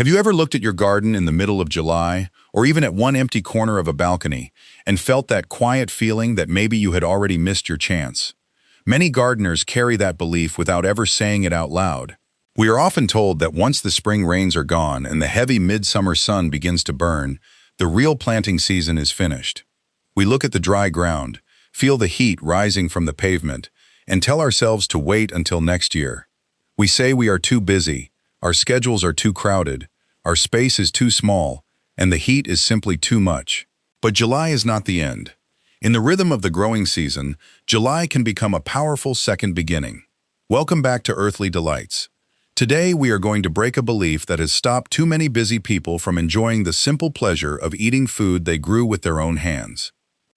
Have you ever looked at your garden in the middle of July, or even at one empty corner of a balcony, and felt that quiet feeling that maybe you had already missed your chance? Many gardeners carry that belief without ever saying it out loud. We are often told that once the spring rains are gone and the heavy midsummer sun begins to burn, the real planting season is finished. We look at the dry ground, feel the heat rising from the pavement, and tell ourselves to wait until next year. We say we are too busy, our schedules are too crowded, our space is too small, and the heat is simply too much. But July is not the end. In the rhythm of the growing season, July can become a powerful second beginning. Welcome back to Earthly Delights. Today we are going to break a belief that has stopped too many busy people from enjoying the simple pleasure of eating food they grew with their own hands.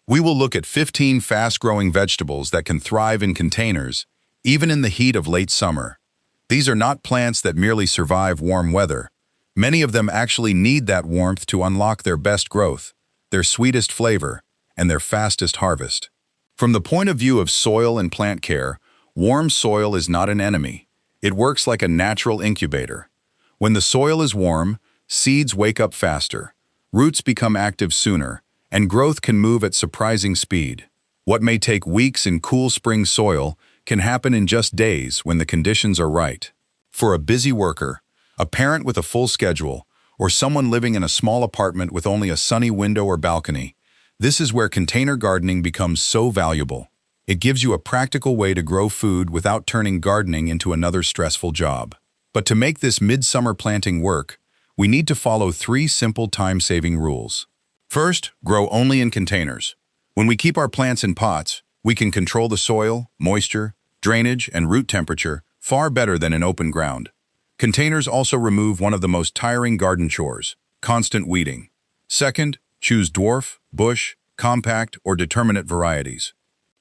We will look at 15 fast-growing vegetables that can thrive in containers, even in the heat of late summer. These are not plants that merely survive warm weather. Many of them actually need that warmth to unlock their best growth, their sweetest flavor, and their fastest harvest. From the point of view of soil and plant care, warm soil is not an enemy. It works like a natural incubator. When the soil is warm, seeds wake up faster, roots become active sooner, and growth can move at surprising speed. What may take weeks in cool spring soil can happen in just days when the conditions are right. For a busy worker, a parent with a full schedule, or someone living in a small apartment with only a sunny window or balcony, this is where container gardening becomes so valuable. It gives you a practical way to grow food without turning gardening into another stressful job. But to make this midsummer planting work, we need to follow 3 simple time-saving rules. First, grow only in containers. When we keep our plants in pots, we can control the soil, moisture, drainage, and root temperature far better than in open ground. Containers also remove one of the most tiring garden chores, constant weeding. Second, choose dwarf, bush, compact, or determinate varieties.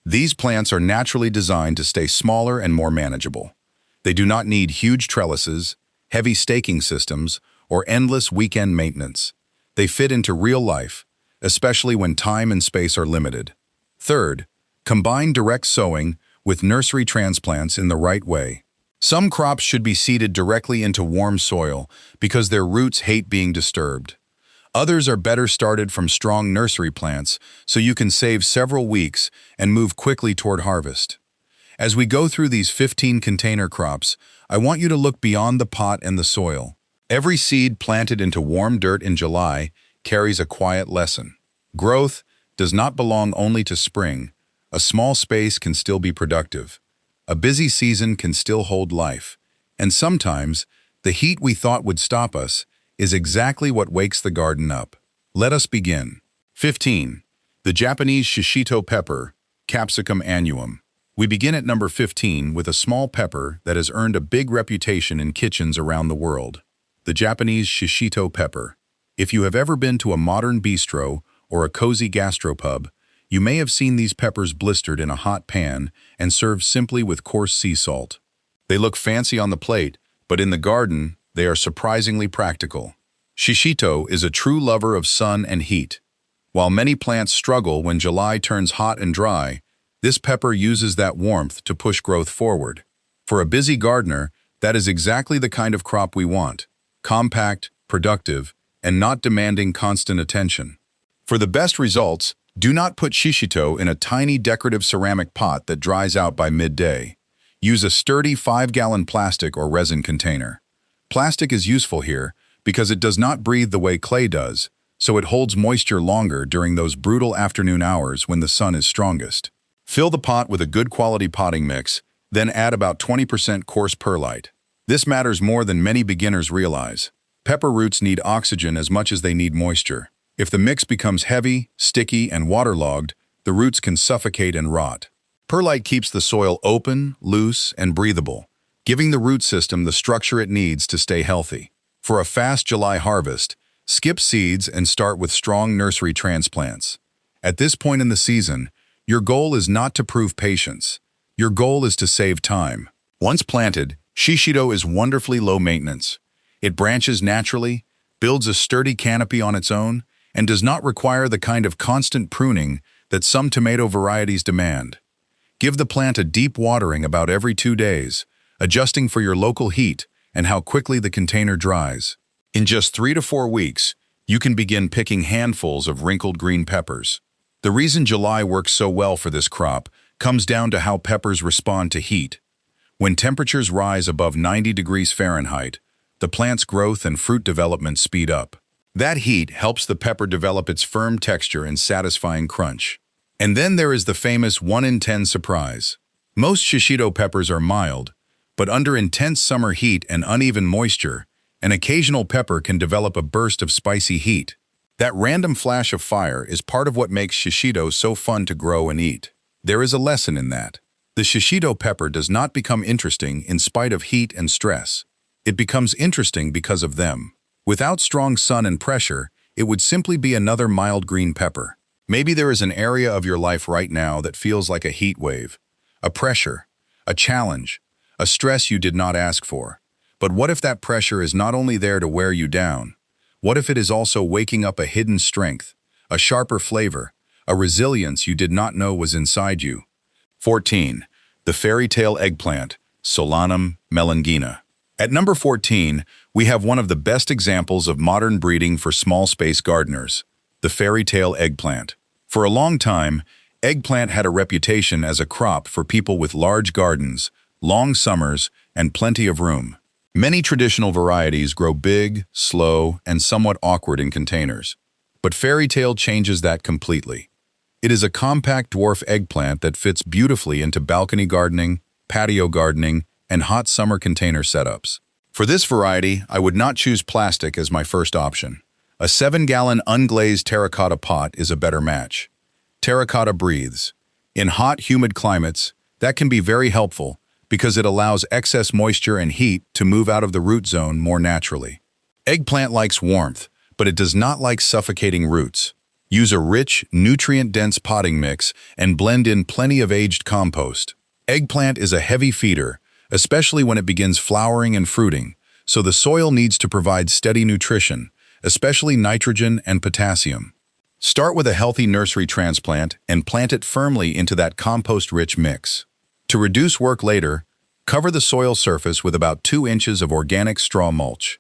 These plants are naturally designed to stay smaller and more manageable. They do not need huge trellises, heavy staking systems, or endless weekend maintenance. They fit into real life, especially when time and space are limited. Third, combine direct sowing with nursery transplants in the right way. Some crops should be seeded directly into warm soil because their roots hate being disturbed. Others are better started from strong nursery plants so you can save several weeks and move quickly toward harvest. As we go through these 15 container crops, I want you to look beyond the pot and the soil. Every seed planted into warm dirt in July carries a quiet lesson. Growth does not belong only to spring. A small space can still be productive. A busy season can still hold life. And sometimes, the heat we thought would stop us is exactly what wakes the garden up. Let us begin. 15. The Japanese Shishito pepper, Capsicum annuum. We begin at number 15 with a small pepper that has earned a big reputation in kitchens around the world. The Japanese Shishito pepper. If you have ever been to a modern bistro or a cozy gastropub, you may have seen these peppers blistered in a hot pan and served simply with coarse sea salt. They look fancy on the plate, but in the garden, they are surprisingly practical. Shishito is a true lover of sun and heat. While many plants struggle when July turns hot and dry, this pepper uses that warmth to push growth forward. For a busy gardener, that is exactly the kind of crop we want: compact, productive, and not demanding constant attention. For the best results, do not put Shishito in a tiny decorative ceramic pot that dries out by midday. Use a sturdy 5-gallon plastic or resin container. Plastic is useful here because it does not breathe the way clay does, so it holds moisture longer during those brutal afternoon hours when the sun is strongest. Fill the pot with a good quality potting mix, then add about 20% coarse perlite. This matters more than many beginners realize. Pepper roots need oxygen as much as they need moisture. If the mix becomes heavy, sticky, and waterlogged, the roots can suffocate and rot. Perlite keeps the soil open, loose, and breathable, giving the root system the structure it needs to stay healthy. For a fast July harvest, skip seeds and start with strong nursery transplants. At this point in the season, your goal is not to prove patience. Your goal is to save time. Once planted, Shishito is wonderfully low maintenance. It branches naturally, builds a sturdy canopy on its own, and does not require the kind of constant pruning that some tomato varieties demand. Give the plant a deep watering about every 2 days, adjusting for your local heat and how quickly the container dries. In just 3 to 4 weeks, you can begin picking handfuls of wrinkled green peppers. The reason July works so well for this crop comes down to how peppers respond to heat. When temperatures rise above 90 degrees Fahrenheit, the plant's growth and fruit development speed up. That heat helps the pepper develop its firm texture and satisfying crunch. And then there is the famous 1 in 10 surprise. Most shishito peppers are mild, but under intense summer heat and uneven moisture, an occasional pepper can develop a burst of spicy heat. That random flash of fire is part of what makes shishito so fun to grow and eat. There is a lesson in that. The shishito pepper does not become interesting in spite of heat and stress. It becomes interesting because of them. Without strong sun and pressure, it would simply be another mild green pepper. Maybe there is an area of your life right now that feels like a heat wave, a pressure, a challenge, a stress you did not ask for. But what if that pressure is not only there to wear you down? What if it is also waking up a hidden strength, a sharper flavor, a resilience you did not know was inside you? 14. The fairy tale eggplant, Solanum melangina. At number 14, we have one of the best examples of modern breeding for small space gardeners, the fairy tale eggplant. For a long time, eggplant had a reputation as a crop for people with large gardens, long summers, and plenty of room. Many traditional varieties grow big, slow, and somewhat awkward in containers. But fairy tale changes that completely. It is a compact dwarf eggplant that fits beautifully into balcony gardening, patio gardening, and hot summer container setups. For this variety, I would not choose plastic as my first option. A 7-gallon unglazed terracotta pot is a better match. Terracotta breathes. In hot, humid climates, that can be very helpful because it allows excess moisture and heat to move out of the root zone more naturally. Eggplant likes warmth, but it does not like suffocating roots. Use a rich, nutrient-dense potting mix and blend in plenty of aged compost. Eggplant is a heavy feeder, especially when it begins flowering and fruiting, so the soil needs to provide steady nutrition, especially nitrogen and potassium. Start with a healthy nursery transplant and plant it firmly into that compost-rich mix. To reduce work later, cover the soil surface with about 2 inches of organic straw mulch.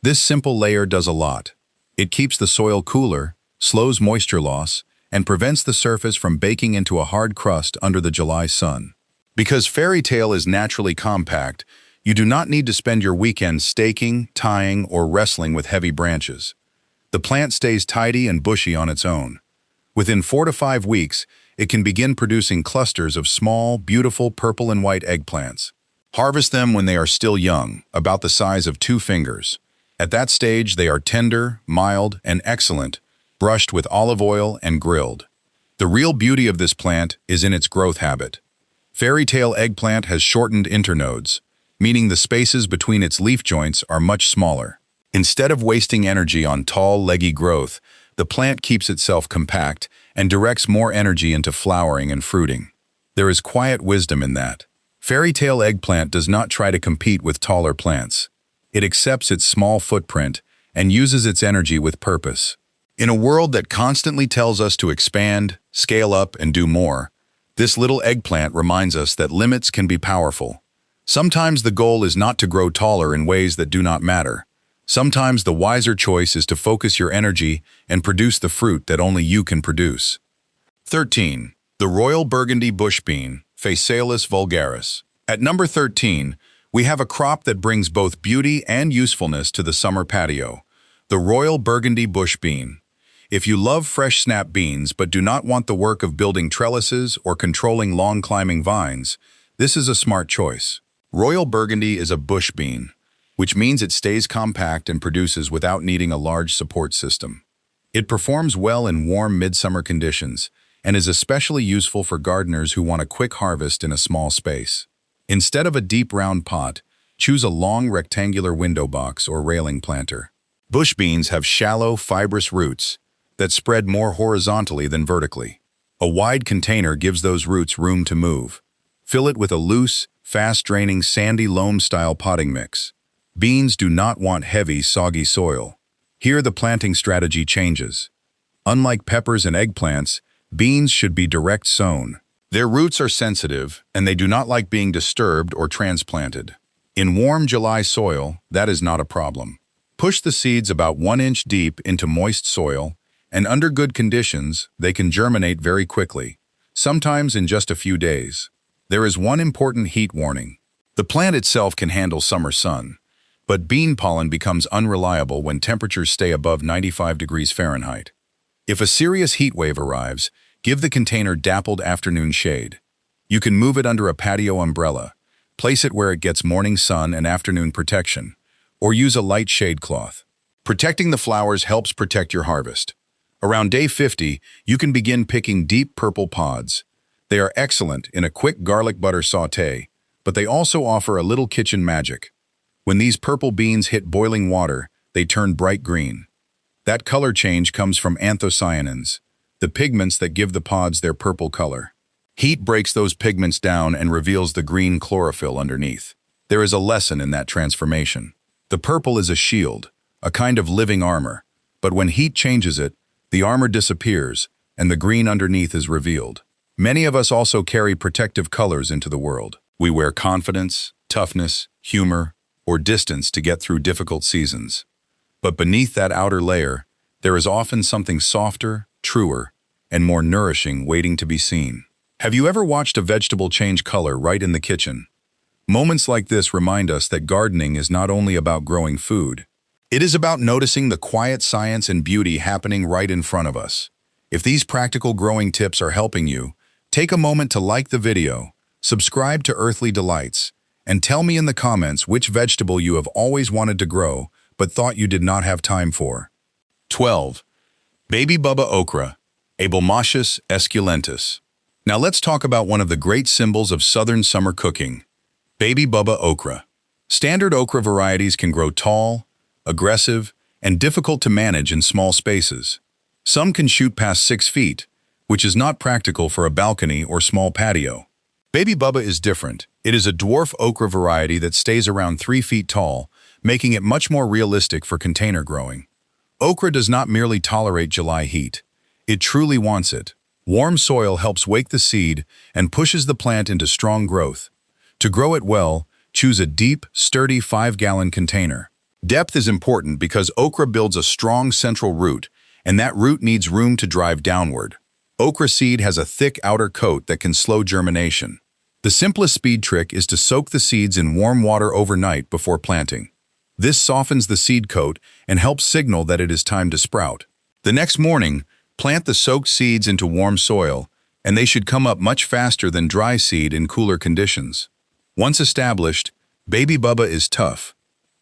This simple layer does a lot. It keeps the soil cooler, slows moisture loss, and prevents the surface from baking into a hard crust under the July sun. Because fairy tale is naturally compact, you do not need to spend your weekend staking, tying, or wrestling with heavy branches. The plant stays tidy and bushy on its own. Within 4 to 5 weeks, it can begin producing clusters of small, beautiful purple and white eggplants. Harvest them when they are still young, about the size of 2 fingers. At that stage, they are tender, mild, and excellent, brushed with olive oil and grilled. The real beauty of this plant is in its growth habit. Fairy tale eggplant has shortened internodes, meaning the spaces between its leaf joints are much smaller. Instead of wasting energy on tall, leggy growth, the plant keeps itself compact and directs more energy into flowering and fruiting. There is quiet wisdom in that. Fairy tale eggplant does not try to compete with taller plants. It accepts its small footprint and uses its energy with purpose. In a world that constantly tells us to expand, scale up, and do more, this little eggplant reminds us that limits can be powerful. Sometimes the goal is not to grow taller in ways that do not matter. Sometimes the wiser choice is to focus your energy and produce the fruit that only you can produce. 13. The Royal Burgundy Bush Bean, Phaseolus vulgaris. At number 13, we have a crop that brings both beauty and usefulness to the summer patio, the Royal Burgundy Bush Bean. If you love fresh snap beans but do not want the work of building trellises or controlling long climbing vines, this is a smart choice. Royal Burgundy is a bush bean, which means it stays compact and produces without needing a large support system. It performs well in warm midsummer conditions and is especially useful for gardeners who want a quick harvest in a small space. Instead of a deep round pot, choose a long rectangular window box or railing planter. Bush beans have shallow, fibrous roots that spread more horizontally than vertically. A wide container gives those roots room to move. Fill it with a loose, fast-draining sandy loam-style potting mix. Beans do not want heavy, soggy soil. Here the planting strategy changes. Unlike peppers and eggplants, beans should be direct sown. Their roots are sensitive, and they do not like being disturbed or transplanted. In warm July soil, that is not a problem. Push the seeds about 1 inch deep into moist soil, and under good conditions, they can germinate very quickly, sometimes in just a few days. There is one important heat warning. The plant itself can handle summer sun, but bean pollen becomes unreliable when temperatures stay above 95 degrees Fahrenheit. If a serious heat wave arrives, give the container dappled afternoon shade. You can move it under a patio umbrella, place it where it gets morning sun and afternoon protection, or use a light shade cloth. Protecting the flowers helps protect your harvest. Around day 50, you can begin picking deep purple pods. They are excellent in a quick garlic butter sauté, but they also offer a little kitchen magic. When these purple beans hit boiling water, they turn bright green. That color change comes from anthocyanins, the pigments that give the pods their purple color. Heat breaks those pigments down and reveals the green chlorophyll underneath. There is a lesson in that transformation. The purple is a shield, a kind of living armor, but when heat changes it, the armor disappears and the green underneath is revealed. Many of us also carry protective colors into the world. We wear confidence, toughness, humor, or distance to get through difficult seasons. But beneath that outer layer, there is often something softer, truer, and more nourishing waiting to be seen. Have you ever watched a vegetable change color right in the kitchen? Moments like this remind us that gardening is not only about growing food. It is about noticing the quiet science and beauty happening right in front of us. If these practical growing tips are helping you, take a moment to like the video, subscribe to Earthly Delights, and tell me in the comments which vegetable you have always wanted to grow but thought you did not have time for. 12. Baby Bubba okra, Abomaceous esculentus. Now let's talk about one of the great symbols of southern summer cooking, Baby Bubba okra. Standard okra varieties can grow tall, aggressive, and difficult to manage in small spaces. Some can shoot past 6 feet, which is not practical for a balcony or small patio. Baby Bubba is different. It is a dwarf okra variety that stays around 3 feet tall, making it much more realistic for container growing. Okra does not merely tolerate July heat. It truly wants it. Warm soil helps wake the seed and pushes the plant into strong growth. To grow it well, choose a deep, sturdy 5-gallon container. Depth is important because okra builds a strong central root, and that root needs room to drive downward. Okra seed has a thick outer coat that can slow germination. The simplest speed trick is to soak the seeds in warm water overnight before planting. This softens the seed coat and helps signal that it is time to sprout. The next morning, plant the soaked seeds into warm soil, and they should come up much faster than dry seed in cooler conditions. Once established, Baby Bubba is tough.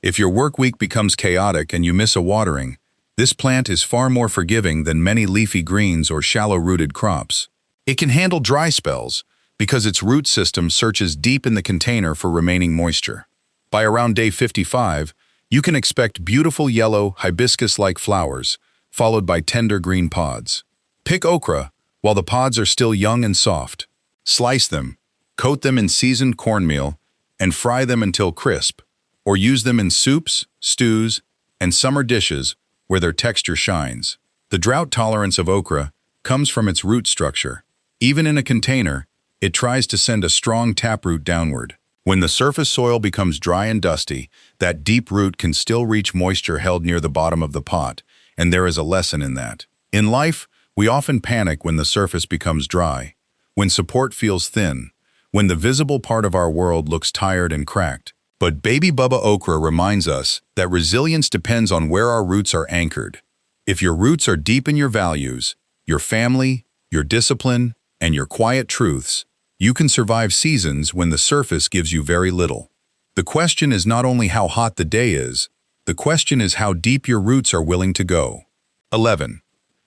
If your work week becomes chaotic and you miss a watering, this plant is far more forgiving than many leafy greens or shallow-rooted crops. It can handle dry spells because its root system searches deep in the container for remaining moisture. By around day 55, you can expect beautiful yellow, hibiscus-like flowers, followed by tender green pods. Pick okra while the pods are still young and soft. Slice them, coat them in seasoned cornmeal, and fry them until crisp, or use them in soups, stews, and summer dishes where their texture shines. The drought tolerance of okra comes from its root structure. Even in a container, it tries to send a strong taproot downward. When the surface soil becomes dry and dusty, that deep root can still reach moisture held near the bottom of the pot, and there is a lesson in that. In life, we often panic when the surface becomes dry, when support feels thin, when the visible part of our world looks tired and cracked. But Baby Bubba okra reminds us that resilience depends on where our roots are anchored. If your roots are deep in your values, your family, your discipline, and your quiet truths, you can survive seasons when the surface gives you very little. The question is not only how hot the day is, the question is how deep your roots are willing to go. 11.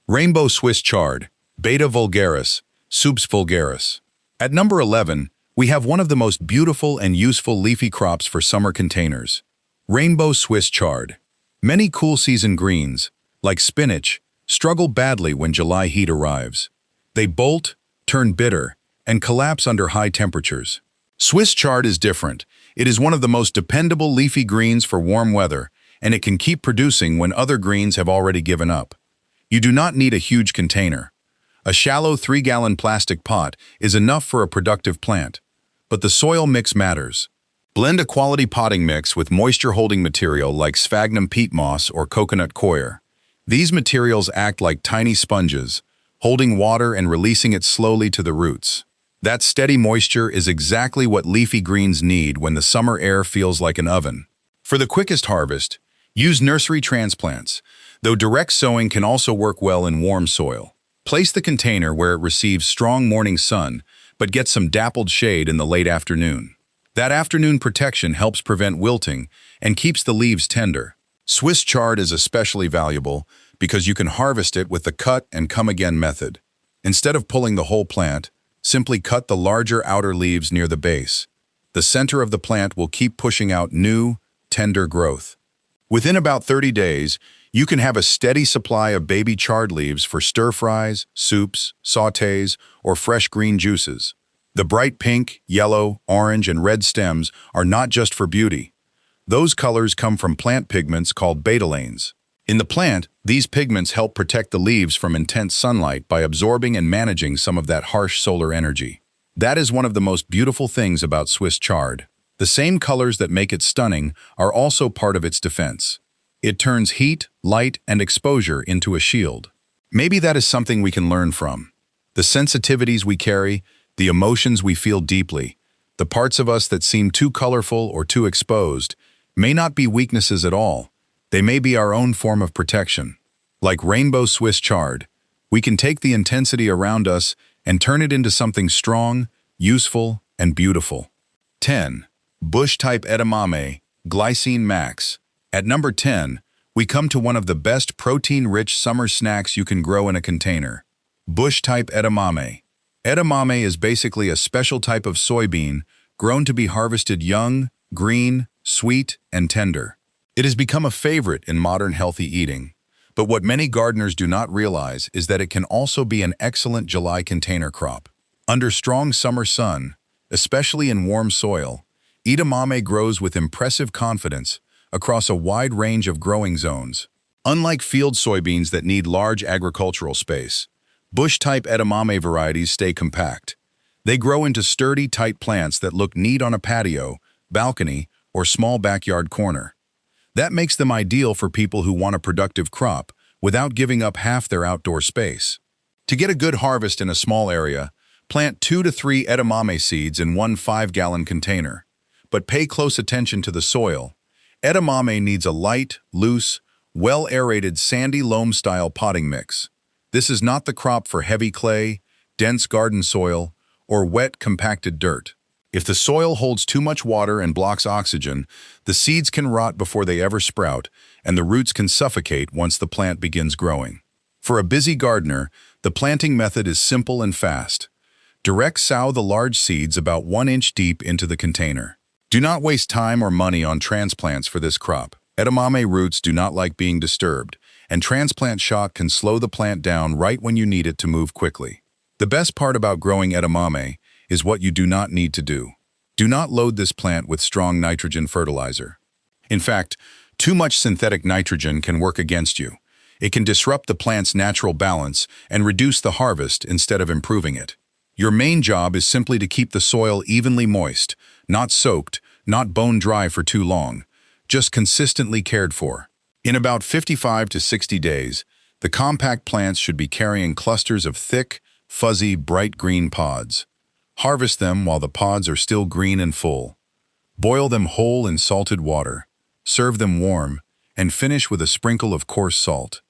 Rainbow Swiss chard, Beta vulgaris, Subs vulgaris. At number 11, we have one of the most beautiful and useful leafy crops for summer containers, Rainbow Swiss chard. Many cool season greens, like spinach, struggle badly when July heat arrives. They bolt, turn bitter, and collapse under high temperatures. Swiss chard is different. It is one of the most dependable leafy greens for warm weather, and it can keep producing when other greens have already given up. You do not need a huge container. A shallow 3-gallon plastic pot is enough for a productive plant. But the soil mix matters. Blend a quality potting mix with moisture-holding material like sphagnum peat moss or coconut coir. These materials act like tiny sponges, holding water and releasing it slowly to the roots. That steady moisture is exactly what leafy greens need when the summer air feels like an oven. For the quickest harvest, use nursery transplants, though direct sowing can also work well in warm soil. Place the container where it receives strong morning sun, but gets some dappled shade in the late afternoon. That afternoon protection helps prevent wilting and keeps the leaves tender. Swiss chard is especially valuable because you can harvest it with the cut and come again method. Instead of pulling the whole plant, simply cut the larger outer leaves near the base. The center of the plant will keep pushing out new, tender growth. Within about 30 days, you can have a steady supply of baby chard leaves for stir-fries, soups, sautés, or fresh green juices. The bright pink, yellow, orange, and red stems are not just for beauty. Those colors come from plant pigments called betalains. In the plant, these pigments help protect the leaves from intense sunlight by absorbing and managing some of that harsh solar energy. That is one of the most beautiful things about Swiss chard. The same colors that make it stunning are also part of its defense. It turns heat, light, and exposure into a shield. Maybe that is something we can learn from. The sensitivities we carry, the emotions we feel deeply, the parts of us that seem too colorful or too exposed, may not be weaknesses at all. They may be our own form of protection. Like rainbow Swiss chard, we can take the intensity around us and turn it into something strong, useful, and beautiful. 10. Bush-type edamame, glycine max. At number 10, we come to one of the best protein-rich summer snacks you can grow in a container. Bush-type edamame. Edamame is basically a special type of soybean grown to be harvested young, green, sweet, and tender. It has become a favorite in modern healthy eating, but what many gardeners do not realize is that it can also be an excellent July container crop. Under strong summer sun, especially in warm soil, edamame grows with impressive confidence across a wide range of growing zones. Unlike field soybeans that need large agricultural space, bush-type edamame varieties stay compact. They grow into sturdy, tight plants that look neat on a patio, balcony, or small backyard corner. That makes them ideal for people who want a productive crop without giving up half their outdoor space. To get a good harvest in a small area, plant 2 to 3 edamame seeds in one 5-gallon container. But pay close attention to the soil. Edamame needs a light, loose, well-aerated sandy loam-style potting mix. This is not the crop for heavy clay, dense garden soil, or wet, compacted dirt. If the soil holds too much water and blocks oxygen, the seeds can rot before they ever sprout, and the roots can suffocate once the plant begins growing. For a busy gardener, the planting method is simple and fast. Direct sow the large seeds about 1 inch deep into the container. Do not waste time or money on transplants for this crop. Edamame roots do not like being disturbed, and transplant shock can slow the plant down right when you need it to move quickly. The best part about growing edamame is what you do not need to do. Do not load this plant with strong nitrogen fertilizer. In fact, too much synthetic nitrogen can work against you. It can disrupt the plant's natural balance and reduce the harvest instead of improving it. Your main job is simply to keep the soil evenly moist, not soaked, not bone dry for too long, just consistently cared for. In about 55 to 60 days, the compact plants should be carrying clusters of thick, fuzzy, bright green pods. Harvest them while the pods are still green and full. Boil them whole in salted water, serve them warm, and finish with a sprinkle of coarse salt.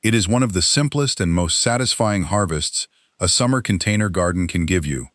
It is one of the simplest and most satisfying harvests a summer container garden can give you.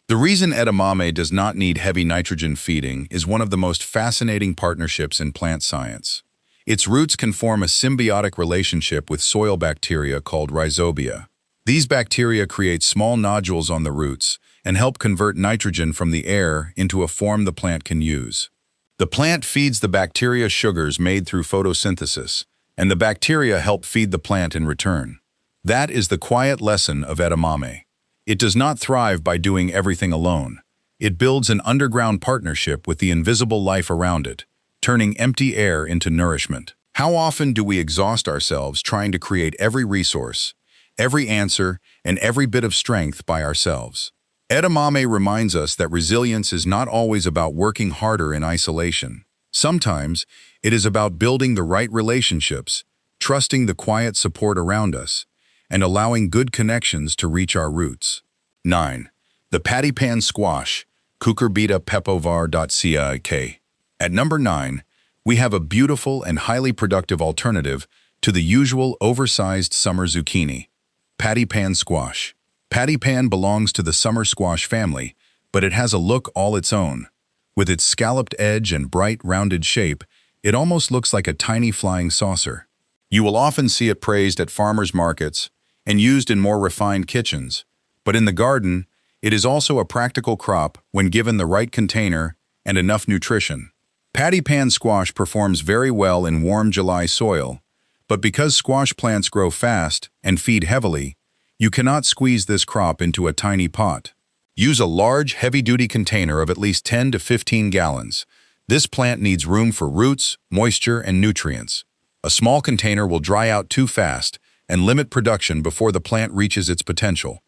The reason edamame does not need heavy nitrogen feeding is one of the most fascinating partnerships in plant science. Its roots can form a symbiotic relationship with soil bacteria called rhizobia. These bacteria create small nodules on the roots and help convert nitrogen from the air into a form the plant can use. The plant feeds the bacteria sugars made through photosynthesis, and the bacteria help feed the plant in return. That is the quiet lesson of edamame. It does not thrive by doing everything alone. It builds an underground partnership with the invisible life around it, turning empty air into nourishment. How often do we exhaust ourselves trying to create every resource, every answer, and every bit of strength by ourselves? Edamame reminds us that resilience is not always about working harder in isolation. Sometimes, it is about building the right relationships, trusting the quiet support around us, and allowing good connections to reach our roots. 9. The patty pan squash, Cucurbita pepovar.cik. At number 9, we have a beautiful and highly productive alternative to the usual oversized summer zucchini, patty pan squash. Patty pan belongs to the summer squash family, but it has a look all its own. With its scalloped edge and bright, rounded shape, it almost looks like a tiny flying saucer. You will often see it praised at farmers' markets and used in more refined kitchens, but in the garden, it is also a practical crop when given the right container and enough nutrition. Patty pan squash performs very well in warm July soil, but because squash plants grow fast and feed heavily, you cannot squeeze this crop into a tiny pot. Use a large, heavy-duty container of at least 10 to 15 gallons. This plant needs room for roots, moisture, and nutrients. A small container will dry out too fast and limit production before the plant reaches its potential.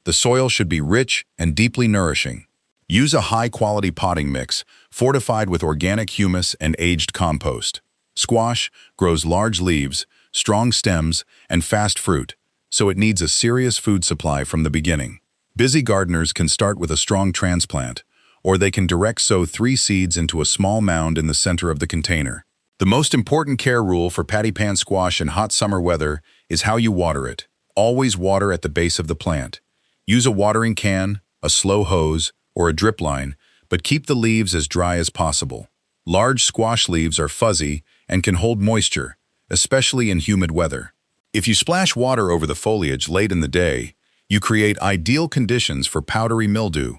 The soil should be rich and deeply nourishing. Use a high-quality potting mix, fortified with organic humus and aged compost. Squash grows large leaves, strong stems, and fast fruit, so it needs a serious food supply from the beginning. Busy gardeners can start with a strong transplant, or they can direct sow 3 seeds into a small mound in the center of the container. The most important care rule for patty pan squash in hot summer weather is how you water it. Always water at the base of the plant. Use a watering can, a slow hose, or a drip line, but keep the leaves as dry as possible. Large squash leaves are fuzzy and can hold moisture, especially in humid weather. If you splash water over the foliage late in the day, you create ideal conditions for powdery mildew,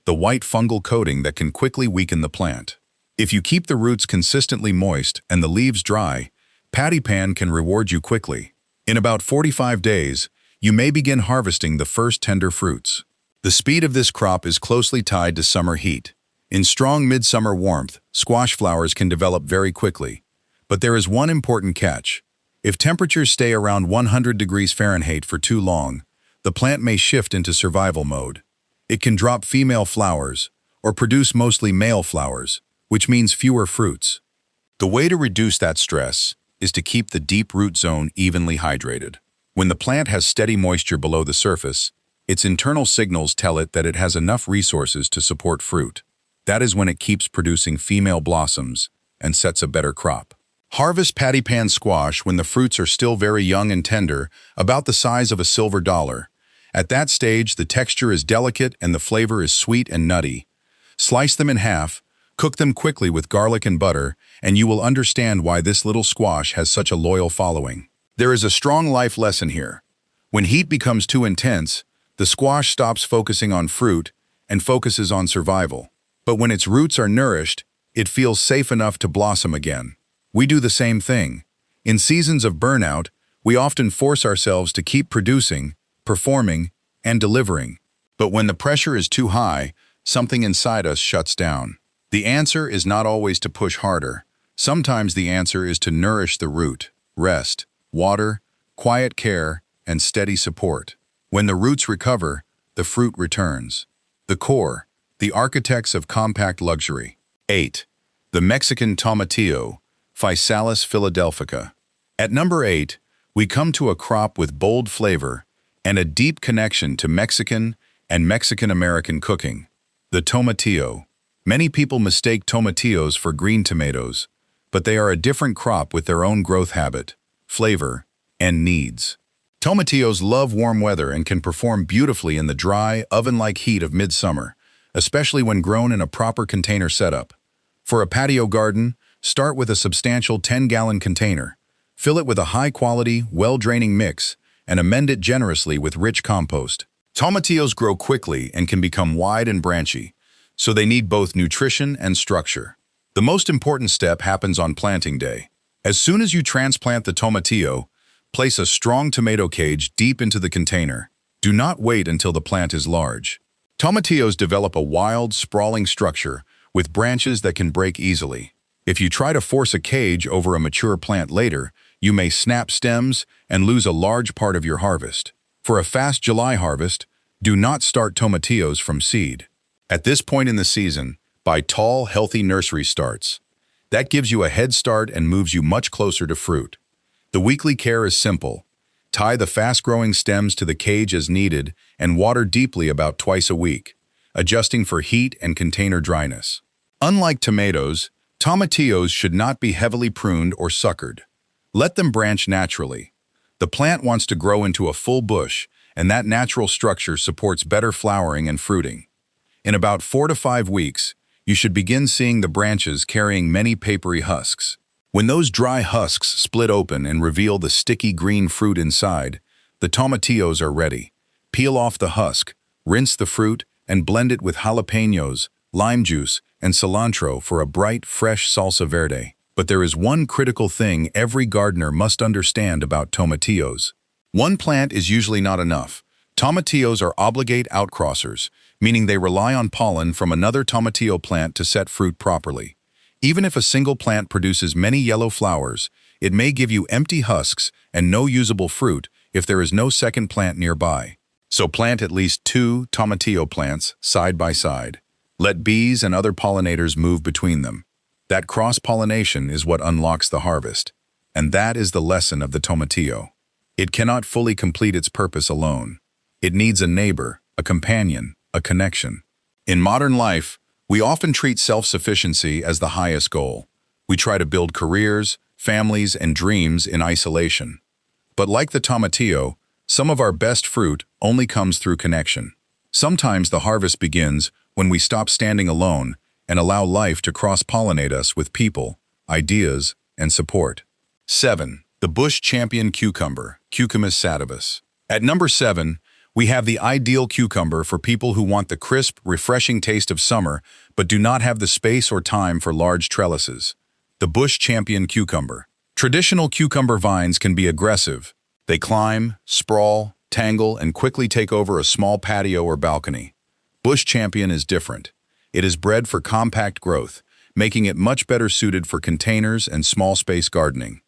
the white fungal coating that can quickly weaken the plant. If you keep the roots consistently moist and the leaves dry, patty pan can reward you quickly. In about 45 days, you may begin harvesting the first tender fruits. The speed of this crop is closely tied to summer heat. In strong midsummer warmth, squash flowers can develop very quickly. But there is one important catch. If temperatures stay around 100 degrees Fahrenheit for too long, the plant may shift into survival mode. It can drop female flowers or produce mostly male flowers, which means fewer fruits. The way to reduce that stress is to keep the deep root zone evenly hydrated. When the plant has steady moisture below the surface, its internal signals tell it that it has enough resources to support fruit. That is when it keeps producing female blossoms and sets a better crop. Harvest patty pan squash when the fruits are still very young and tender, about the size of a silver dollar. At that stage, the texture is delicate and the flavor is sweet and nutty. Slice them in half, cook them quickly with garlic and butter, and you will understand why this little squash has such a loyal following. There is a strong life lesson here. When heat becomes too intense, the squash stops focusing on fruit and focuses on survival. But when its roots are nourished, it feels safe enough to blossom again. We do the same thing. In seasons of burnout, we often force ourselves to keep producing, performing, and delivering. But when the pressure is too high, something inside us shuts down. The answer is not always to push harder. Sometimes the answer is to nourish the root, rest, water, quiet care, and steady support. When the roots recover, the fruit returns. The core, the architects of compact luxury. 8. The Mexican tomatillo, Physalis philadelphica. At number 8, we come to a crop with bold flavor and a deep connection to Mexican and Mexican-American cooking, the tomatillo. Many people mistake tomatillos for green tomatoes, but they are a different crop with their own growth habit, flavor, and needs. Tomatillos love warm weather and can perform beautifully in the dry, oven-like heat of midsummer, especially when grown in a proper container setup. For a patio garden, start with a substantial 10-gallon container. Fill it with a high-quality, well-draining mix, and amend it generously with rich compost. Tomatillos grow quickly and can become wide and branchy, so they need both nutrition and structure. The most important step happens on planting day. As soon as you transplant the tomatillo, place a strong tomato cage deep into the container. Do not wait until the plant is large. Tomatillos develop a wild, sprawling structure with branches that can break easily. If you try to force a cage over a mature plant later, you may snap stems and lose a large part of your harvest. For a fast July harvest, Do not start tomatillos from seed. At this point in the season, buy tall, healthy nursery starts. That gives you a head start and moves you much closer to fruit. The weekly care is simple. Tie the fast-growing stems to the cage as needed and water deeply about twice a week, adjusting for heat and container dryness. Unlike tomatoes, tomatillos should not be heavily pruned or suckered. Let them branch naturally. The plant wants to grow into a full bush, and that natural structure supports better flowering and fruiting. In about 4 to 5 weeks, you should begin seeing the branches carrying many papery husks. When those dry husks split open and reveal the sticky green fruit inside, the tomatillos are ready. Peel off the husk, rinse the fruit, and blend it with jalapenos, lime juice, and cilantro for a bright, fresh salsa verde. But there is one critical thing every gardener must understand about tomatillos. One plant is usually not enough. Tomatillos are obligate outcrossers, meaning they rely on pollen from another tomatillo plant to set fruit properly. Even if a single plant produces many yellow flowers, it may give you empty husks and no usable fruit if there is no second plant nearby. So plant at least 2 tomatillo plants side by side. Let bees and other pollinators move between them. That cross-pollination is what unlocks the harvest. And that is the lesson of the tomatillo. It cannot fully complete its purpose alone. It needs a neighbor, a companion, a connection. In modern life, we often treat self-sufficiency as the highest goal. We try to build careers, families, and dreams in isolation. But like the tomatillo, some of our best fruit only comes through connection. Sometimes the harvest begins when we stop standing alone and allow life to cross-pollinate us with people, ideas, and support. 7. The bush champion cucumber, Cucumis sativus. At number 7, we have the ideal cucumber for people who want the crisp, refreshing taste of summer but do not have the space or time for large trellises. The bush champion cucumber. Traditional cucumber vines can be aggressive. They climb, sprawl, tangle, and quickly take over a small patio or balcony. Bush champion is different. It is bred for compact growth, making it much better suited for containers and small space gardening.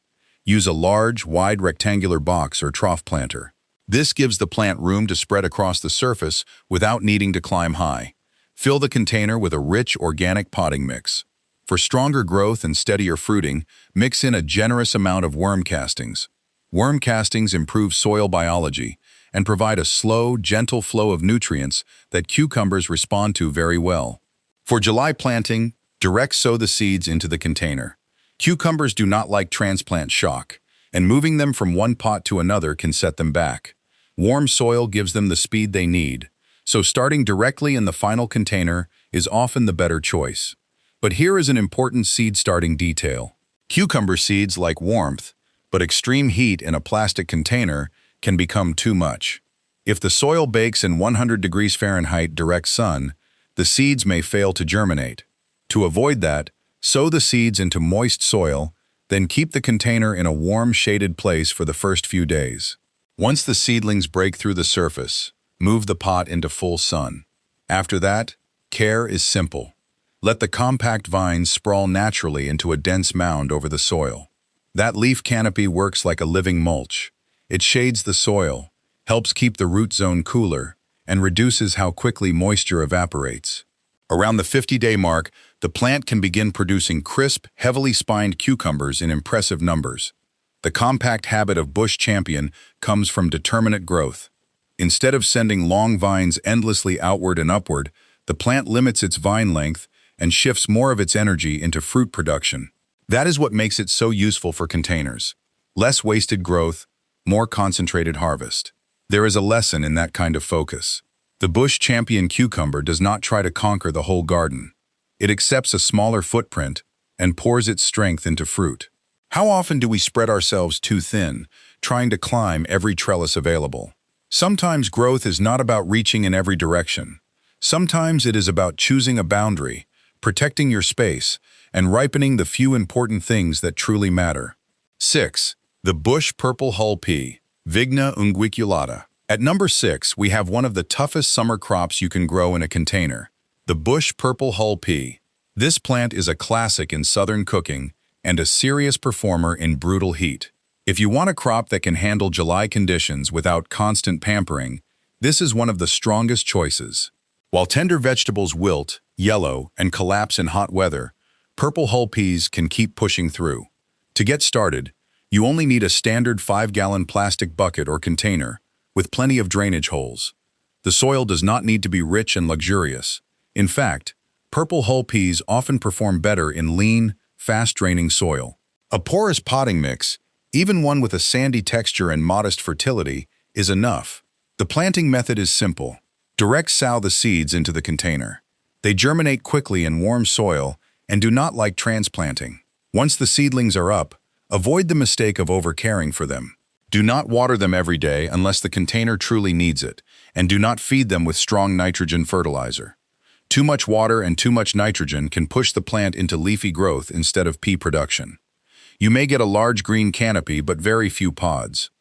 Use a large, wide rectangular box or trough planter. This gives the plant room to spread across the surface without needing to climb high. Fill the container with a rich organic potting mix. For stronger growth and steadier fruiting, mix in a generous amount of worm castings. Worm castings improve soil biology and provide a slow, gentle flow of nutrients that cucumbers respond to very well. For July planting, direct sow the seeds into the container. Cucumbers do not like transplant shock, and moving them from one pot to another can set them back. Warm soil gives them the speed they need, so starting directly in the final container is often the better choice. But here is an important seed-starting detail. Cucumber seeds like warmth, but extreme heat in a plastic container can become too much. If the soil bakes in 100 degrees Fahrenheit direct sun, the seeds may fail to germinate. To avoid that, sow the seeds into moist soil, then keep the container in a warm, shaded place for the first few days. Once the seedlings break through the surface, move the pot into full sun. After that, care is simple. Let the compact vines sprawl naturally into a dense mound over the soil. That leaf canopy works like a living mulch. It shades the soil, helps keep the root zone cooler, and reduces how quickly moisture evaporates. Around the 50-day mark, the plant can begin producing crisp, heavily spined cucumbers in impressive numbers. The compact habit of bush champion comes from determinate growth. Instead of sending long vines endlessly outward and upward, the plant limits its vine length and shifts more of its energy into fruit production. That is what makes it so useful for containers. Less wasted growth, more concentrated harvest. There is a lesson in that kind of focus. The bush champion cucumber does not try to conquer the whole garden. It accepts a smaller footprint and pours its strength into fruit. How often do we spread ourselves too thin, trying to climb every trellis available? Sometimes growth is not about reaching in every direction. Sometimes it is about choosing a boundary, protecting your space, and ripening the few important things that truly matter. 6. The bush purple hull pea, Vigna unguiculata. At number 6, we have one of the toughest summer crops you can grow in a container, the bush purple hull pea. This plant is a classic in southern cooking and a serious performer in brutal heat. If you want a crop that can handle July conditions without constant pampering, This is one of the strongest choices. While tender vegetables wilt, yellow, and collapse in hot weather, purple hull peas can keep pushing through. To get started, you only need a standard 5-gallon plastic bucket or container with plenty of drainage holes. The soil does not need to be rich and luxurious. In fact, purple hull peas often perform better in lean, fast-draining soil. A porous potting mix, even one with a sandy texture and modest fertility, is enough. The planting method is simple. Direct sow the seeds into the container. They germinate quickly in warm soil and do not like transplanting. Once the seedlings are up, avoid the mistake of over-caring for them. Do not water them every day unless the container truly needs it, and do not feed them with strong nitrogen fertilizer. Too much water and too much nitrogen can push the plant into leafy growth instead of pea production. You may get a large green canopy but very few pods.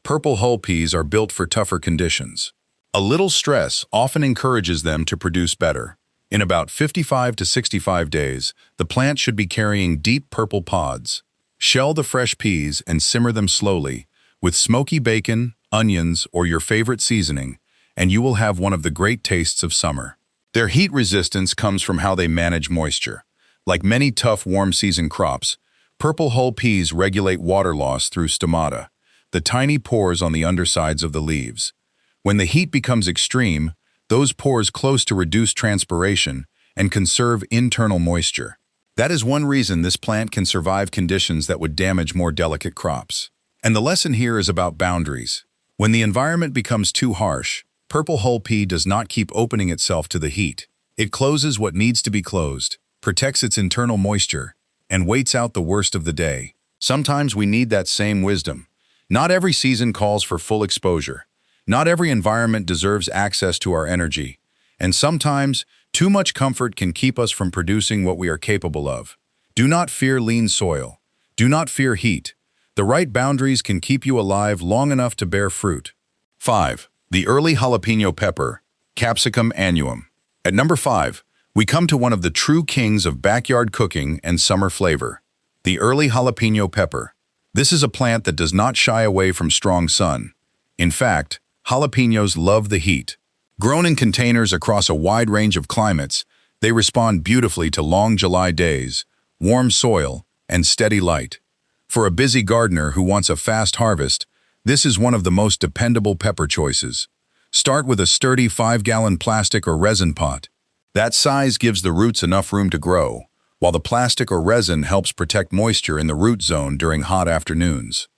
Purple hull peas are built for tougher conditions. A little stress often encourages them to produce better. In about 55 to 65 days, the plant should be carrying deep purple pods. Shell the fresh peas and simmer them slowly with smoky bacon, onions, or your favorite seasoning, and you will have one of the great tastes of summer. Their heat resistance comes from how they manage moisture. Like many tough warm-season crops, purple hull peas regulate water loss through stomata, the tiny pores on the undersides of the leaves. When the heat becomes extreme, those pores close to reduce transpiration and conserve internal moisture. That is one reason this plant can survive conditions that would damage more delicate crops. And the lesson here is about boundaries. When the environment becomes too harsh, purple hull pea does not keep opening itself to the heat. It closes what needs to be closed, protects its internal moisture, and waits out the worst of the day. Sometimes we need that same wisdom. Not every season calls for full exposure. Not every environment deserves access to our energy. And sometimes, too much comfort can keep us from producing what we are capable of. Do not fear lean soil. Do not fear heat. The right boundaries can keep you alive long enough to bear fruit. 5. The early jalapeno pepper, Capsicum annuum. At number 5, we come to one of the true kings of backyard cooking and summer flavor, the early jalapeno pepper. This is a plant that does not shy away from strong sun. In fact, jalapenos love the heat. Grown in containers across a wide range of climates, they respond beautifully to long July days, warm soil, and steady light. For a busy gardener who wants a fast harvest, this is one of the most dependable pepper choices. Start with a sturdy 5-gallon plastic or resin pot. That size gives the roots enough room to grow, while the plastic or resin helps protect moisture in the root zone during hot afternoons.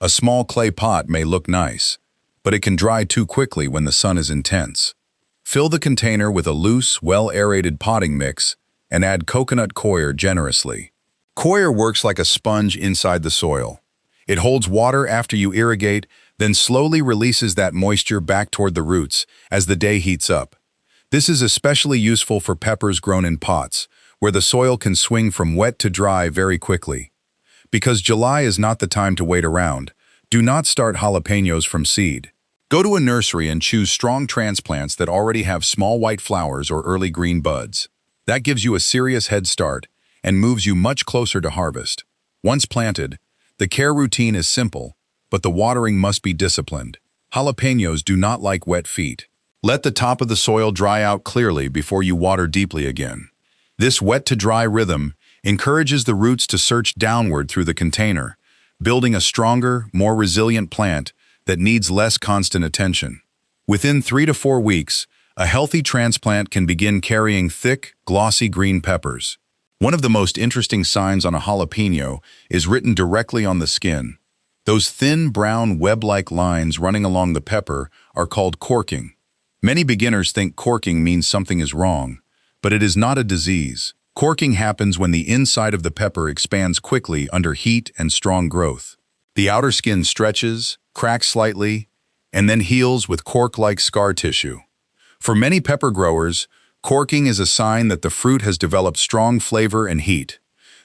A small clay pot may look nice, but it can dry too quickly when the sun is intense. Fill the container with a loose, well-aerated potting mix and add coconut coir generously. Coir works like a sponge inside the soil. It holds water after you irrigate, then slowly releases that moisture back toward the roots as the day heats up. This is especially useful for peppers grown in pots, where the soil can swing from wet to dry very quickly. Because July is not the time to wait around, do not start jalapenos from seed. Go to a nursery and choose strong transplants that already have small white flowers or early green buds. That gives you a serious head start and moves you much closer to harvest. Once planted, the care routine is simple, but the watering must be disciplined. Jalapenos do not like wet feet. Let the top of the soil dry out clearly before you water deeply again. This wet-to-dry rhythm encourages the roots to search downward through the container, building a stronger, more resilient plant that needs less constant attention. Within 3 to 4 weeks, a healthy transplant can begin carrying thick, glossy green peppers. One of the most interesting signs on a jalapeno is written directly on the skin. Those thin, brown, web-like lines running along the pepper are called corking. Many beginners think corking means something is wrong, but it is not a disease. Corking happens when the inside of the pepper expands quickly under heat and strong growth. The outer skin stretches, cracks slightly, and then heals with cork-like scar tissue. For many pepper growers, corking is a sign that the fruit has developed strong flavor and heat.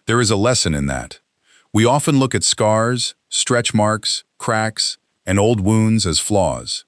There is a lesson in that. We often look at scars, stretch marks, cracks, and old wounds as flaws.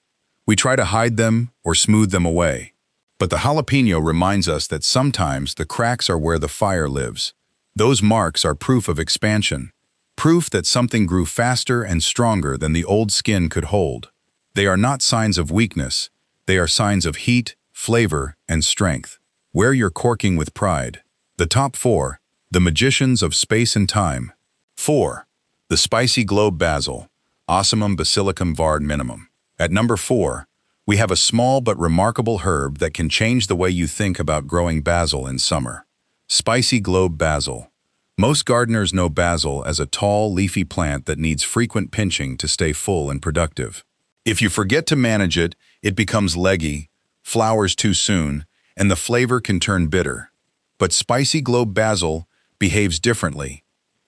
We try to hide them or smooth them away. But the jalapeno reminds us that sometimes the cracks are where the fire lives. Those marks are proof of expansion, proof that something grew faster and stronger than the old skin could hold. They are not signs of weakness. They are signs of heat, flavor, and strength. Wear your corking with pride. The top 4, the magicians of space and time. 4. The spicy globe basil, Ocimum basilicum var. minimum. At number 4, we have a small but remarkable herb that can change the way you think about growing basil in summer. Spicy globe basil. Most gardeners know basil as a tall, leafy plant that needs frequent pinching to stay full and productive. If you forget to manage it, it becomes leggy, flowers too soon, and the flavor can turn bitter. But spicy globe basil behaves differently.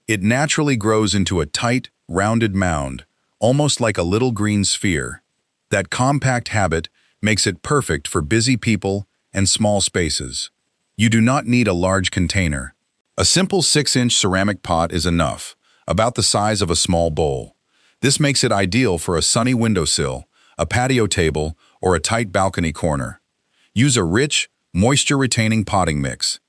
It naturally grows into a tight, rounded mound, almost like a little green sphere. That compact habit makes it perfect for busy people and small spaces. You do not need a large container. A simple 6-inch ceramic pot is enough, about the size of a small bowl. This makes it ideal for a sunny windowsill, a patio table, or a tight balcony corner. Use a rich, moisture-retaining potting mix.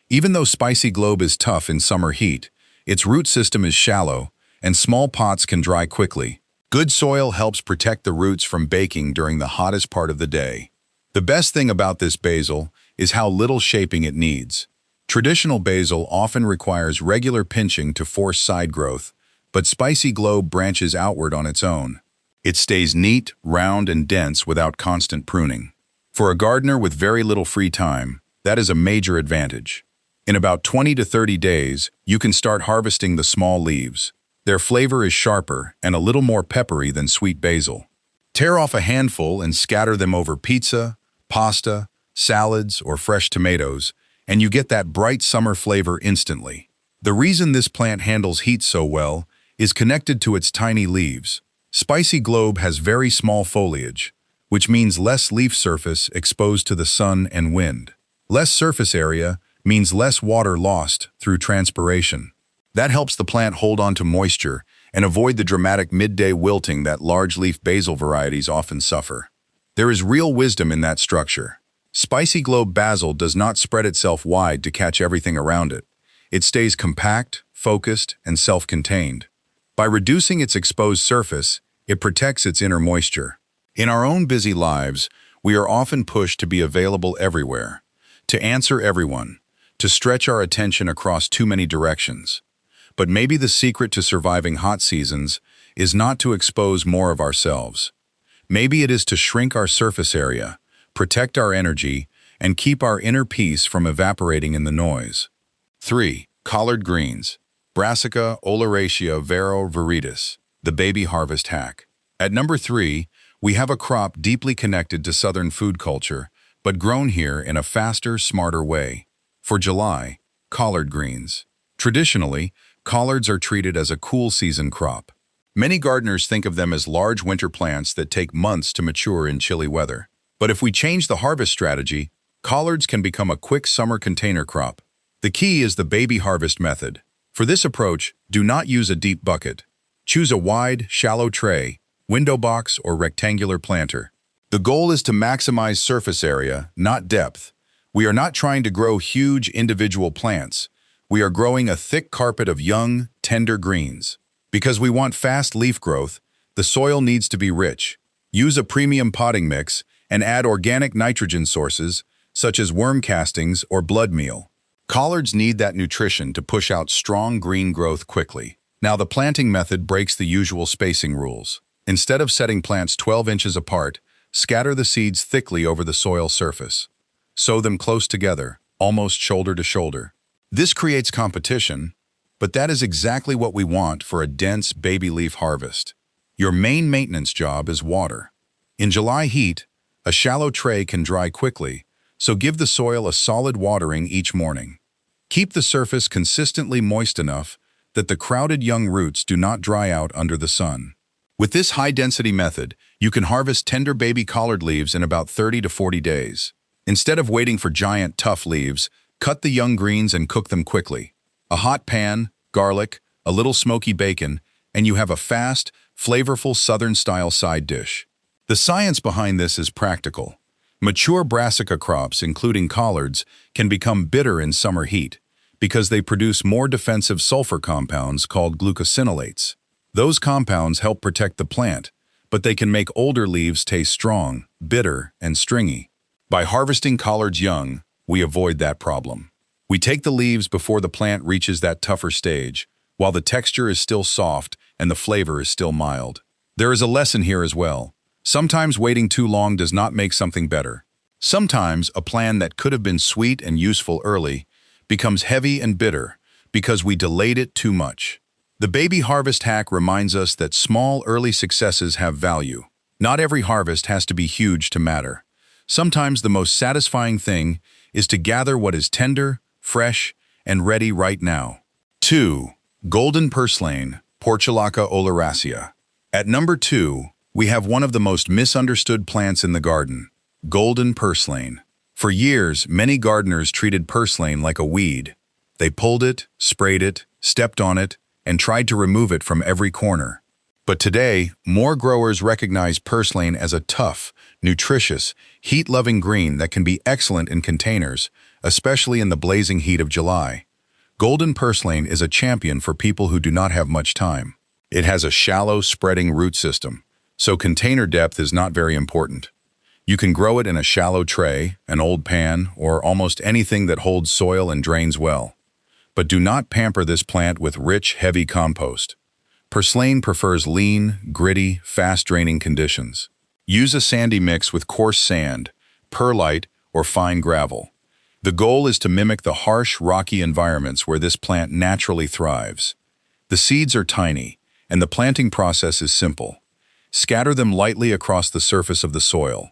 Even though spicy globe is tough in summer heat, its root system is shallow, and small pots can dry quickly. Good soil helps protect the roots from baking during the hottest part of the day. The best thing about this basil is how little shaping it needs. Traditional basil often requires regular pinching to force side growth, but spicy globe branches outward on its own. It stays neat, round, and dense without constant pruning. For a gardener with very little free time, that is a major advantage. In about 20 to 30 days, you can start harvesting the small leaves. Their flavor is sharper and a little more peppery than sweet basil. Tear off a handful and scatter them over pizza, pasta, salads, or fresh tomatoes, and you get that bright summer flavor instantly. The reason this plant handles heat so well is connected to its tiny leaves. Spicy globe has very small foliage, which means less leaf surface exposed to the sun and wind. Less surface area means less water lost through transpiration. That helps the plant hold on to moisture and avoid the dramatic midday wilting that large-leaf basil varieties often suffer. There is real wisdom in that structure. Spicy globe basil does not spread itself wide to catch everything around it. It stays compact, focused, and self-contained. By reducing its exposed surface, it protects its inner moisture. In our own busy lives, we are often pushed to be available everywhere, to answer everyone, to stretch our attention across too many directions. But maybe the secret to surviving hot seasons is not to expose more of ourselves. Maybe it is to shrink our surface area, protect our energy, and keep our inner peace from evaporating in the noise. 3. Collard greens. Brassica oleracea vero viridis, the baby harvest hack. At number 3, we have a crop deeply connected to southern food culture, but grown here in a faster, smarter way. For July, collard greens. Traditionally, collards are treated as a cool season crop. Many gardeners think of them as large winter plants that take months to mature in chilly weather. But if we change the harvest strategy, collards can become a quick summer container crop. The key is the baby harvest method. For this approach, do not use a deep bucket. Choose a wide, shallow tray, window box, or rectangular planter. The goal is to maximize surface area, not depth. We are not trying to grow huge individual plants. We are growing a thick carpet of young, tender greens. Because we want fast leaf growth, the soil needs to be rich. Use a premium potting mix and add organic nitrogen sources, such as worm castings or blood meal. Collards need that nutrition to push out strong green growth quickly. Now, the planting method breaks the usual spacing rules. Instead of setting plants 12 inches apart, scatter the seeds thickly over the soil surface. Sow them close together, almost shoulder to shoulder. This creates competition, but that is exactly what we want for a dense baby leaf harvest. Your main maintenance job is water. In July heat, a shallow tray can dry quickly, so give the soil a solid watering each morning. Keep the surface consistently moist enough that the crowded young roots do not dry out under the sun. With this high-density method, you can harvest tender baby collard leaves in about 30 to 40 days. Instead of waiting for giant, tough leaves, cut the young greens and cook them quickly. A hot pan, garlic, a little smoky bacon, and you have a fast, flavorful Southern-style side dish. The science behind this is practical. Mature brassica crops, including collards, can become bitter in summer heat because they produce more defensive sulfur compounds called glucosinolates. Those compounds help protect the plant, but they can make older leaves taste strong, bitter, and stringy. By harvesting collards young, we avoid that problem. We take the leaves before the plant reaches that tougher stage, while the texture is still soft and the flavor is still mild. There is a lesson here as well. Sometimes waiting too long does not make something better. Sometimes a plan that could have been sweet and useful early becomes heavy and bitter because we delayed it too much. The baby harvest hack reminds us that small early successes have value. Not every harvest has to be huge to matter. Sometimes the most satisfying thing is to gather what is tender, fresh, and ready right now. 2. Golden purslane, Portulaca oleracea. At number 2, we have one of the most misunderstood plants in the garden, golden purslane. For years, many gardeners treated purslane like a weed. They pulled it, sprayed it, stepped on it, and tried to remove it from every corner. But today, more growers recognize purslane as a tough, nutritious, heat-loving green that can be excellent in containers, especially in the blazing heat of July. Golden purslane is a champion for people who do not have much time. It has a shallow, spreading root system, so container depth is not very important. You can grow it in a shallow tray, an old pan, or almost anything that holds soil and drains well. But do not pamper this plant with rich, heavy compost. Purslane prefers lean, gritty, fast-draining conditions. Use a sandy mix with coarse sand, perlite, or fine gravel. The goal is to mimic the harsh, rocky environments where this plant naturally thrives. The seeds are tiny, and the planting process is simple. Scatter them lightly across the surface of the soil.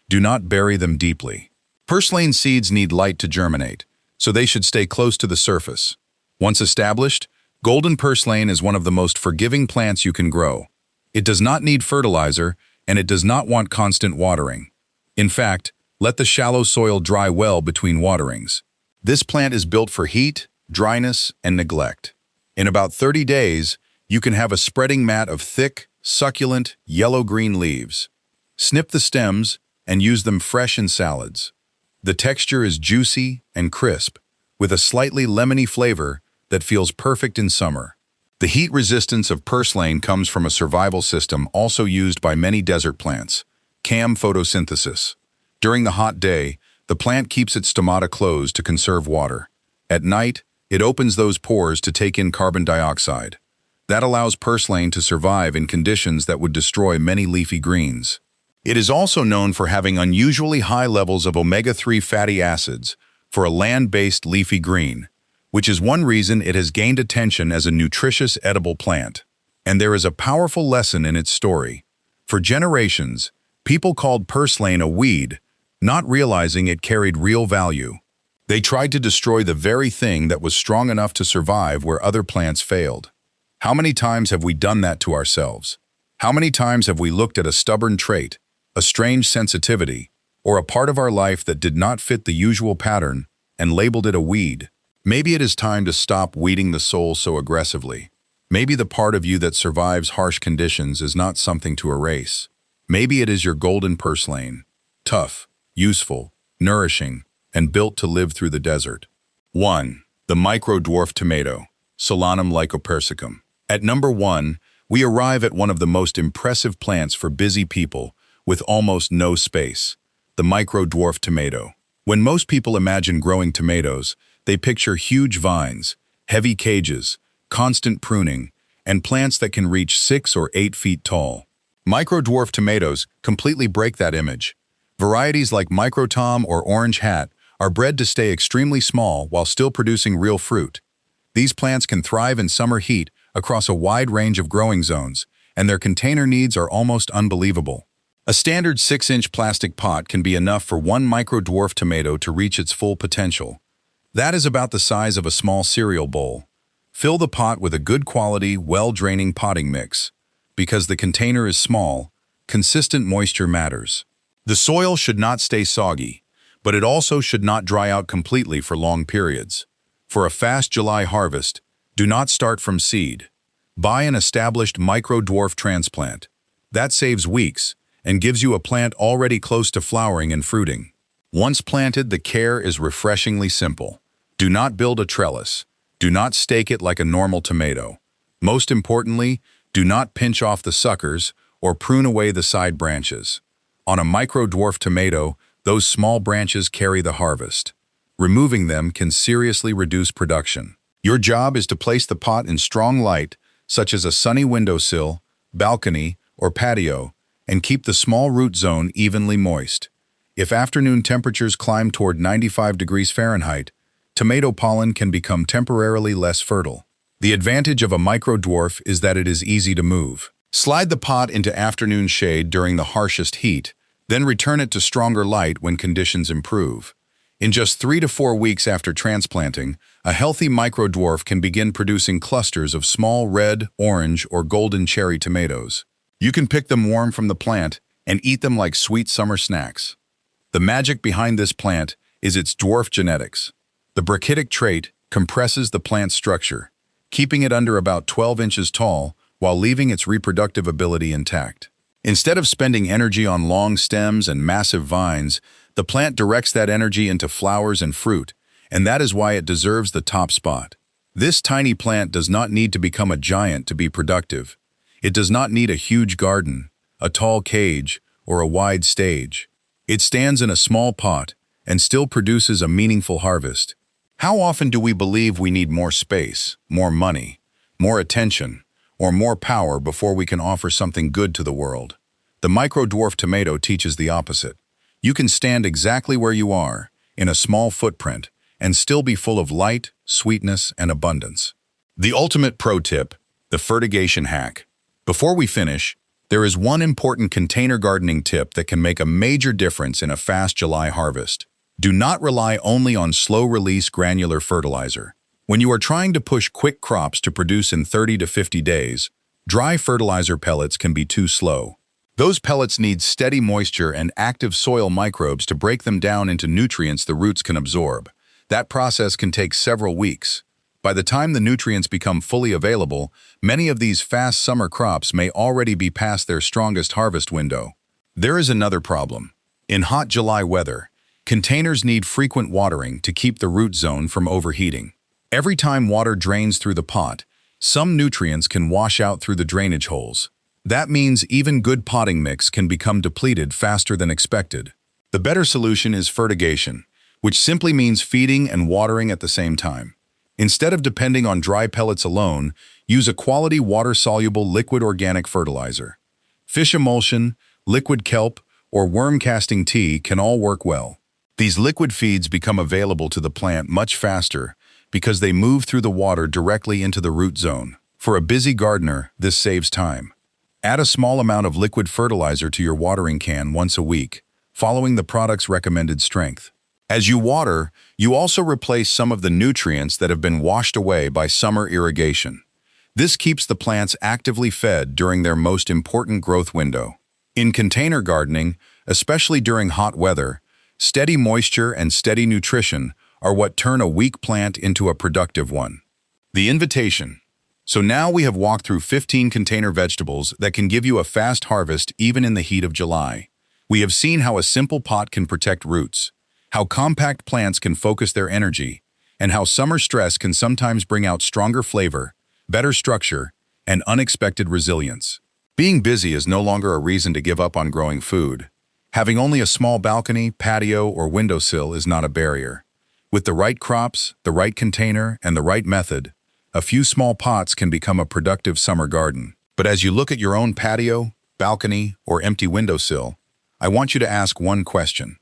Do not bury them deeply. Purslane seeds need light to germinate, so they should stay close to the surface. Once established, golden purslane is one of the most forgiving plants you can grow. It does not need fertilizer, and it does not want constant watering. In fact, let the shallow soil dry well between waterings. This plant is built for heat, dryness, and neglect. In about 30 days, you can have a spreading mat of thick, succulent, yellow-green leaves. Snip the stems and use them fresh in salads. The texture is juicy and crisp, with a slightly lemony flavor that feels perfect in summer. The heat resistance of purslane comes from a survival system also used by many desert plants, cam photosynthesis. During the hot day, the plant keeps its stomata closed to conserve water. At night, it opens those pores to take in carbon dioxide. That allows purslane to survive in conditions that would destroy many leafy greens. It is also known for having unusually high levels of omega-3 fatty acids for a land-based leafy green, which is one reason it has gained attention as a nutritious edible plant. And there is a powerful lesson in its story. For generations, people called purslane a weed, not realizing it carried real value. They tried to destroy the very thing that was strong enough to survive where other plants failed. How many times have we done that to ourselves? How many times have we looked at a stubborn trait, a strange sensitivity, or a part of our life that did not fit the usual pattern and labeled it a weed? Maybe it is time to stop weeding the soul so aggressively. Maybe the part of you that survives harsh conditions is not something to erase. Maybe it is your golden purslane, tough, useful, nourishing, and built to live through the desert. 1. The micro-dwarf tomato, Solanum lycopersicum. At number 1, we arrive at one of the most impressive plants for busy people with almost no space, the micro-dwarf tomato. When most people imagine growing tomatoes, they picture huge vines, heavy cages, constant pruning, and plants that can reach 6 or 8 feet tall. Micro-dwarf tomatoes completely break that image. Varieties like Micro Tom or Orange Hat are bred to stay extremely small while still producing real fruit. These plants can thrive in summer heat across a wide range of growing zones, and their container needs are almost unbelievable. A standard 6-inch plastic pot can be enough for one micro-dwarf tomato to reach its full potential. That is about the size of a small cereal bowl. Fill the pot with a good quality, well-draining potting mix. Because the container is small, consistent moisture matters. The soil should not stay soggy, but it also should not dry out completely for long periods. For a fast July harvest, do not start from seed. Buy an established micro-dwarf transplant. That saves weeks and gives you a plant already close to flowering and fruiting. Once planted, the care is refreshingly simple. Do not build a trellis. Do not stake it like a normal tomato. Most importantly, do not pinch off the suckers or prune away the side branches. On a micro-dwarf tomato, those small branches carry the harvest. Removing them can seriously reduce production. Your job is to place the pot in strong light, such as a sunny windowsill, balcony, or patio, and keep the small root zone evenly moist. If afternoon temperatures climb toward 95 degrees Fahrenheit, tomato pollen can become temporarily less fertile. The advantage of a micro-dwarf is that it is easy to move. Slide the pot into afternoon shade during the harshest heat, then return it to stronger light when conditions improve. In just 3 to 4 weeks after transplanting, a healthy micro-dwarf can begin producing clusters of small red, orange, or golden cherry tomatoes. You can pick them warm from the plant and eat them like sweet summer snacks. The magic behind this plant is its dwarf genetics. The brachytic trait compresses the plant's structure, keeping it under about 12 inches tall while leaving its reproductive ability intact. Instead of spending energy on long stems and massive vines, the plant directs that energy into flowers and fruit, and that is why it deserves the top spot. This tiny plant does not need to become a giant to be productive. It does not need a huge garden, a tall cage, or a wide stage. It stands in a small pot and still produces a meaningful harvest. How often do we believe we need more space, more money, more attention, or more power before we can offer something good to the world? The micro-dwarf tomato teaches the opposite. You can stand exactly where you are, in a small footprint, and still be full of light, sweetness, and abundance. The ultimate pro tip, the fertigation hack. Before we finish, there is one important container gardening tip that can make a major difference in a fast July harvest. Do not rely only on slow-release granular fertilizer. When you are trying to push quick crops to produce in 30 to 50 days, dry fertilizer pellets can be too slow. Those pellets need steady moisture and active soil microbes to break them down into nutrients the roots can absorb. That process can take several weeks. By the time the nutrients become fully available, many of these fast summer crops may already be past their strongest harvest window. There is another problem. In hot July weather, containers need frequent watering to keep the root zone from overheating. Every time water drains through the pot, some nutrients can wash out through the drainage holes. That means even good potting mix can become depleted faster than expected. The better solution is fertigation, which simply means feeding and watering at the same time. Instead of depending on dry pellets alone, use a quality water-soluble liquid organic fertilizer. Fish emulsion, liquid kelp, or worm-casting tea can all work well. These liquid feeds become available to the plant much faster because they move through the water directly into the root zone. For a busy gardener, this saves time. Add a small amount of liquid fertilizer to your watering can once a week, following the product's recommended strength. As you water, you also replace some of the nutrients that have been washed away by summer irrigation. This keeps the plants actively fed during their most important growth window. In container gardening, especially during hot weather, steady moisture and steady nutrition are what turn a weak plant into a productive one. The invitation. So now we have walked through 15 container vegetables that can give you a fast harvest even in the heat of July. We have seen how a simple pot can protect roots, how compact plants can focus their energy, and how summer stress can sometimes bring out stronger flavor, better structure, and unexpected resilience. Being busy is no longer a reason to give up on growing food. Having only a small balcony, patio, or windowsill is not a barrier. With the right crops, the right container, and the right method, a few small pots can become a productive summer garden. But as you look at your own patio, balcony, or empty windowsill, I want you to ask one question.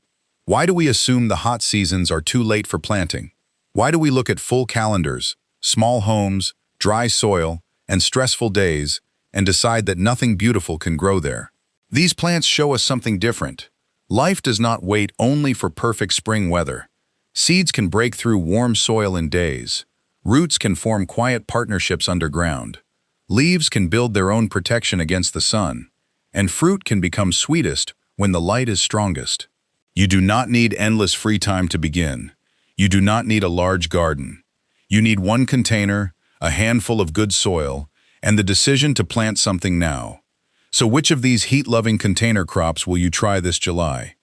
Why do we assume the hot seasons are too late for planting? Why do we look at full calendars, small homes, dry soil, and stressful days, and decide that nothing beautiful can grow there? These plants show us something different. Life does not wait only for perfect spring weather. Seeds can break through warm soil in days. Roots can form quiet partnerships underground. Leaves can build their own protection against the sun. And fruit can become sweetest when the light is strongest. You do not need endless free time to begin. You do not need a large garden. You need one container, a handful of good soil, and the decision to plant something now. So which of these heat-loving container crops will you try this July?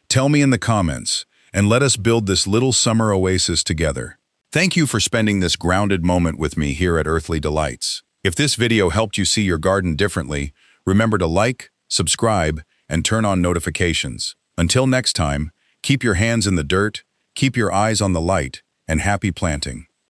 Tell me in the comments, and let us build this little summer oasis together. Thank you for spending this grounded moment with me here at Earthly Delights. If this video helped you see your garden differently, remember to like, subscribe, and turn on notifications. Until next time, keep your hands in the dirt, keep your eyes on the light, and happy planting.